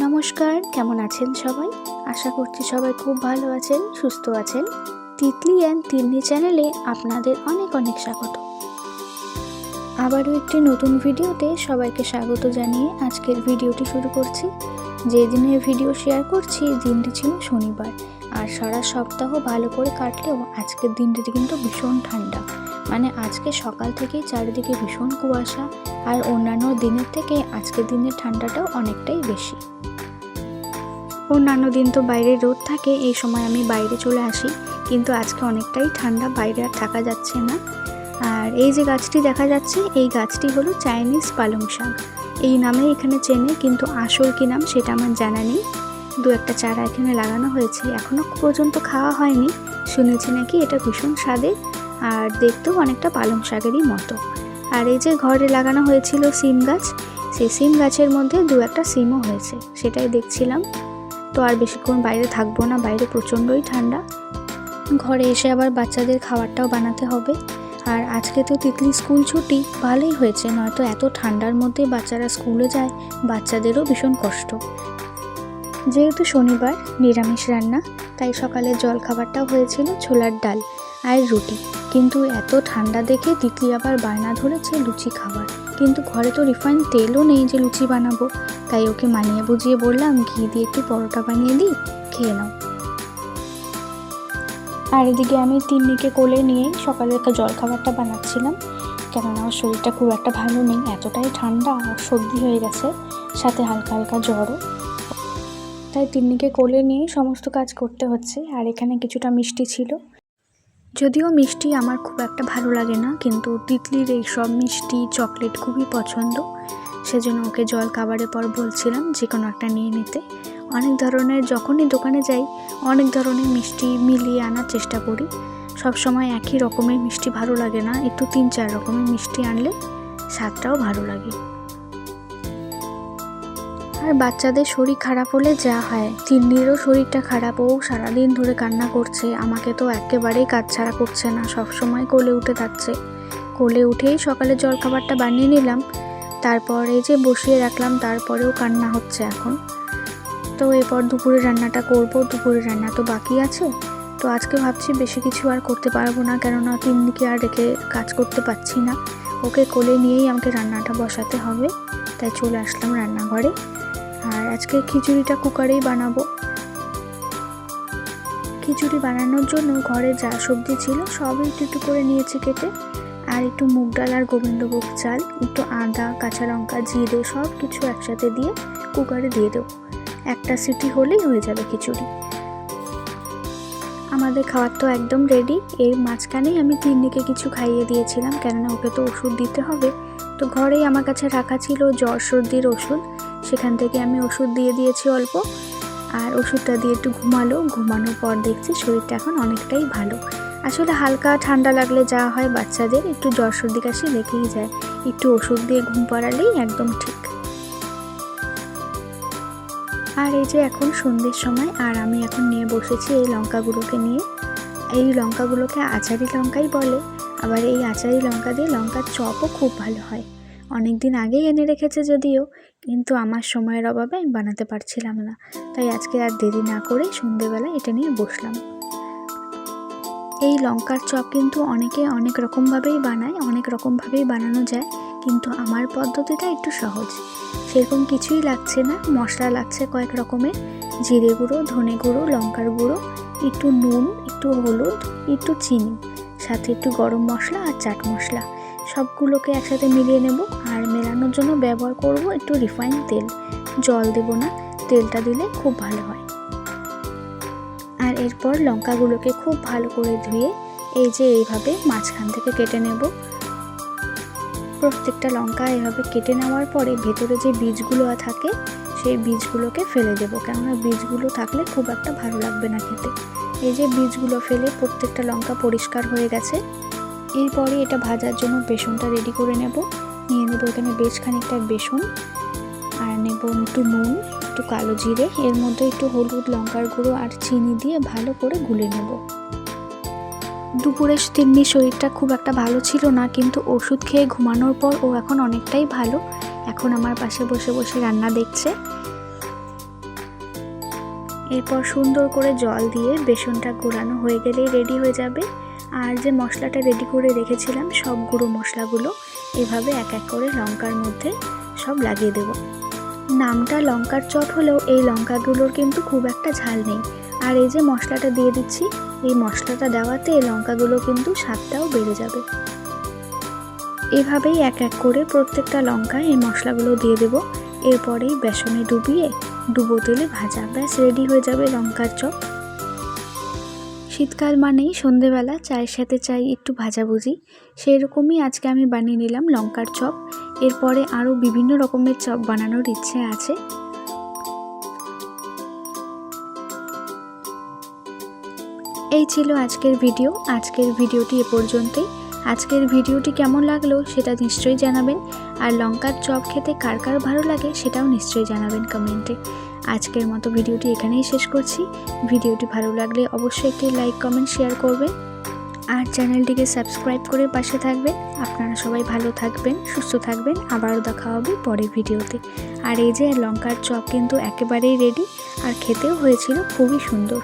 নমস্কার, কেমন আছেন সবাই? আশা করছি সবাই খুব ভালো আছেন, সুস্থ আছেন। তিতলি অ্যান্ড তিন্নি চ্যানেলে আপনাদের অনেক অনেক স্বাগত। আবারও একটি নতুন ভিডিওতে সবাইকে স্বাগত জানিয়ে আজকের ভিডিওটি শুরু করছি। যে দিনের ভিডিও শেয়ার করছি দিনটি ছিল শনিবার, আর সারা সপ্তাহ ভালো করে কাটলেও আজকের দিনটি কিন্তু ভীষণ ঠান্ডা। মানে আজকে সকাল থেকেই চারিদিকে ভীষণ কুয়াশা, আর অন্যান্য দিনের থেকে আজকের দিনের ঠান্ডাটাও অনেকটাই বেশি। অন্যান্য দিন তো বাইরে রোদ থাকে, এই সময় আমি বাইরে চলে আসি, কিন্তু আজকে অনেকটাই ঠান্ডা, বাইরে আর থাকা যাচ্ছে না। আর এই যে গাছটি দেখা যাচ্ছে, এই গাছটি হলো চাইনিজ পালং শাক। এই নামে এখানে চেনে, কিন্তু আসল কী নাম সেটা আমার জানা নেই। দু একটা চারা এখানে লাগানো হয়েছে, এখনও পর্যন্ত খাওয়া হয়নি। শুনেছি নাকি এটা ভীষণ স্বাদের, আর দেখতেও অনেকটা পালং শাকেরই মতো। আর এই যে ঘরে লাগানো হয়েছিল সিম গাছ, সেই সিম গাছের মধ্যে দু একটা সিমও হয়েছে, সেটাই দেখছিলাম। তো আর বেশিক্ষণ বাইরে থাকবো না, বাইরে প্রচণ্ডই ঠান্ডা। ঘরে এসে আবার বাচ্চাদের খাবারটাও বানাতে হবে। আর আজকে তো তিতলি স্কুল ছুটি, ভালোই হয়েছে, নয়তো এত ঠান্ডার মধ্যে বাচ্চারা স্কুলে যায়, বাচ্চাদেরও ভীষণ কষ্ট। যেহেতু শনিবার নিরামিষ রান্না, তাই সকালের জলখাবারটাও হয়েছিল ছোলার ডাল আর রুটি। কিন্তু এত ঠান্ডা দেখে তিতলি আবার বায়না ধরেছে লুচি খাবার, কিন্তু ঘরে তো রিফাইন তেলও নেই যে লুচি বানাবো। তাই ওকে মানিয়ে বুঝিয়ে বললাম ঘি দিয়ে একটু পরোটা বানিয়ে দিই, খেয়ে নাও। আর এদিকে আমি তিন্নিকে কোলে নিয়েই সকালের জলখাবারটা বানাচ্ছিলাম, কেননা ওর শরীরটা খুব একটা ভালো নেই, এতটাই ঠান্ডা, ওর সর্দি হয়ে গেছে, সাথে হালকা হালকা জ্বরও। তাই তিন্নিকে কোলে নিয়েই সমস্ত কাজ করতে হচ্ছে। আর এখানে কিছুটা মিষ্টি ছিল, যদিও মিষ্টি আমার খুব একটা ভালো লাগে না, কিন্তু তিতলির এই সব মিষ্টি চকলেট খুবই পছন্দ। সেজন্য ওকে জল খাবারের পর বলছিলাম যে কোনো একটা নিয়ে নিতে। অনেক ধরনের, যখনই দোকানে যাই অনেক ধরনের মিষ্টি মিলিয়ে আনার চেষ্টা করি। সব সময় একই রকমের মিষ্টি ভালো লাগে না, একটু 3-4 রকমের মিষ্টি আনলে স্বাদটাও ভালো লাগে। আর বাচ্চাদের শরীর খারাপ হলে যা হয়, তিন্নিরও শরীরটা খারাপ, ও সারাদিন ধরে কান্না করছে, আমাকে তো একেবারেই কাজ ছাড়া করছে না, সব সময় কোলে উঠে থাকছে। কোলে উঠেই সকালে জলখাবারটা বানিয়ে নিলাম, তারপর এই যে বসিয়ে রাখলাম, তারপরেও কান্না হচ্ছে এখন। তো এরপর দুপুরের রান্নাটা করব, দুপুরের রান্না তো বাকি আছে। তো আজকে ভাবছি বেশি কিছু আর করতে পারবো না, কেননা তিন্নিকে আর রেখে কাজ করতে পারছি না, ওকে কোলে নিয়েই আমাকে রান্নাটা বসাতে হবে। তাই চলে আসলাম রান্নাঘরে। আর আজকে খিচুড়িটা কুকারেই বানাবো। খিচুড়ি বানানোর জন্য ঘরে যা সবজি ছিল সবই একটু করে নিয়েছি কেটে। আর একটু মুগ ডাল আর গোবিন্দভোগ চাল, একটু আদা, কাঁচা লঙ্কা, জিরে সব কিছু একসাথে দিয়ে কুকারে দিয়ে দেবো। একটা সিটি হলেই হয়ে যাবে খিচুড়ি। আমাদের খাবার তো একদম রেডি। এর মাঝখানেই আমি তিন্নিকে কিছু খাইয়ে দিয়েছিলাম, কেননা ওকে তো ওষুধ দিতে হবে। তো ঘরেই আমার কাছে রাখা ছিল জ্বর সর্দির ওষুধ, সেখান থেকে আমি ওষুধ দিয়ে দিয়েছি অল্প। আর ওষুধটা দিয়ে একটু ঘুমানোর পর দেখছি শরীরটা এখন অনেকটাই ভালো। আসলে হালকা ঠান্ডা লাগলে যা হয় বাচ্চাদের, একটু জ্বর সর্দি কাশি লেগেই যায়, একটু ওষুধ দিয়ে ঘুম পাড়ালেই একদম ঠিক। আর এই যে এখন সন্ধ্যের সময়, আর আমি এখন নিয়ে বসেছি এই লঙ্কাগুলোকে নিয়ে। এই লঙ্কাগুলোকে আচারি লঙ্কাই বলে, আবার এই আচারি লঙ্কা দিয়ে লঙ্কার চপও খুব ভালো হয়। অনেক দিন আগেই এনে রেখেছে যদিও, কিন্তু আমার সময়ের অভাবে আমি বানাতে পারছিলাম না, তাই আজকে আর দেরি না করে সন্ধ্যেবেলা এটা নিয়ে বসলাম। এই লঙ্কার চপ কিন্তু অনেকে অনেক রকমভাবেই বানায়, অনেক রকমভাবেই বানানো যায়, কিন্তু আমার পদ্ধতিটা একটু সহজ। সেরকম কিছুই লাগছে না, মশলা লাগছে কয়েক রকমের, জিরে গুঁড়ো, ধনে গুঁড়ো, লঙ্কার গুঁড়ো, একটু নুন, একটু হলুদ, একটু চিনি, সাথে একটু গরম মশলা আর চাট মশলা, সবগুলোকে একসাথে মিলিয়ে নেব। আর মেলানোর জন্য ব্যবহার করব একটু রিফাইন তেল, জল দেব না, তেলটা দিলে খুব ভালো হয়। আর এরপর লঙ্কাগুলোকে খুব ভালো করে ধুয়ে এই যে এইভাবে মাঝখান থেকে কেটে নেব। প্রত্যেকটা লঙ্কা এভাবে কেটে নেওয়ার পরে ভেতরে যে বীজগুলো থাকে সেই বীজগুলোকে ফেলে দেবো, কেননা বীজগুলো থাকলে খুব একটা ভালো লাগবে না খেতে। এই যে বীজগুলো ফেলে প্রত্যেকটা লঙ্কা পরিষ্কার হয়ে গেছে। এরপরে এটা ভাজার জন্য বেসনটা রেডি করে নেব। নিয়ে নেবো এখানে বেশ খানিকটা বেসন, আর নেব একটু নুন, একটু কালো জিরে, এর মধ্যে একটু হলুদ, লঙ্কার গুঁড়ো আর চিনি দিয়ে ভালো করে গুলে নেব। দুপুরে তিন্নির শরীরটা খুব একটা ভালো ছিল না, কিন্তু ওষুধ খেয়ে ঘুমানোর পর ও এখন অনেকটাই ভালো। এখন আমার পাশে বসে বসে রান্না দেখছে। এরপর সুন্দর করে জল দিয়ে বেসনটা গোলানো হয়ে গেলেই রেডি হয়ে যাবে। আর যে মশলাটা রেডি করে রেখেছিলাম সব গুঁড়ো মশলাগুলো এভাবে এক এক করে লঙ্কার মধ্যে সব লাগিয়ে দেব। নামটা লঙ্কার চপ হলেও এই লঙ্কাগুলোর কিন্তু খুব একটা ঝাল নেই। আর এই যে মশলাটা দিয়ে দিচ্ছি, এই মশলাটা দেওয়াতে এই লঙ্কাগুলো কিন্তু স্বাদটাও বেড়ে যাবে। এভাবেই এক এক করে প্রত্যেকটা লঙ্কায় এই মশলাগুলো দিয়ে দেব। এরপরেই বেসনে ডুবিয়ে ডুবো তেলে ভাজা, ব্যাস রেডি হয়ে যাবে লঙ্কার চপ। শীতকাল মানেই সন্ধেবেলা চায়ের সাথে চাই একটু ভাজাভুজি, সেই রকমই আজকে আমি বানিয়ে নিলাম লঙ্কার চপ। এরপরে আরও বিভিন্ন রকমের চপ বানানোর ইচ্ছে আছে। এই ছিল আজকের ভিডিও। আজকের ভিডিওটি এ পর্যন্তই। আজকের ভিডিওটি কেমন লাগলো সেটা নিশ্চয়ই জানাবেন। আর লঙ্কার চপ খেতে কার কার ভালো লাগে সেটাও নিশ্চয়ই জানাবেন কমেন্টে। আজকের মতো ভিডিওটি এখানেই শেষ করছি। ভিডিওটি ভালো লাগলে অবশ্যই একটি লাইক, কমেন্ট, শেয়ার করবেন আর চ্যানেলটিকে সাবস্ক্রাইব করে পাশে থাকবেন। আপনারা সবাই ভালো থাকবেন, সুস্থ থাকবেন। আবারও দেখা হবে পরের ভিডিওতে। আর এই যে লঙ্কার চপ কিন্তু একেবারেই রেডি আর খেতেও হয়েছিল খুবই সুন্দর।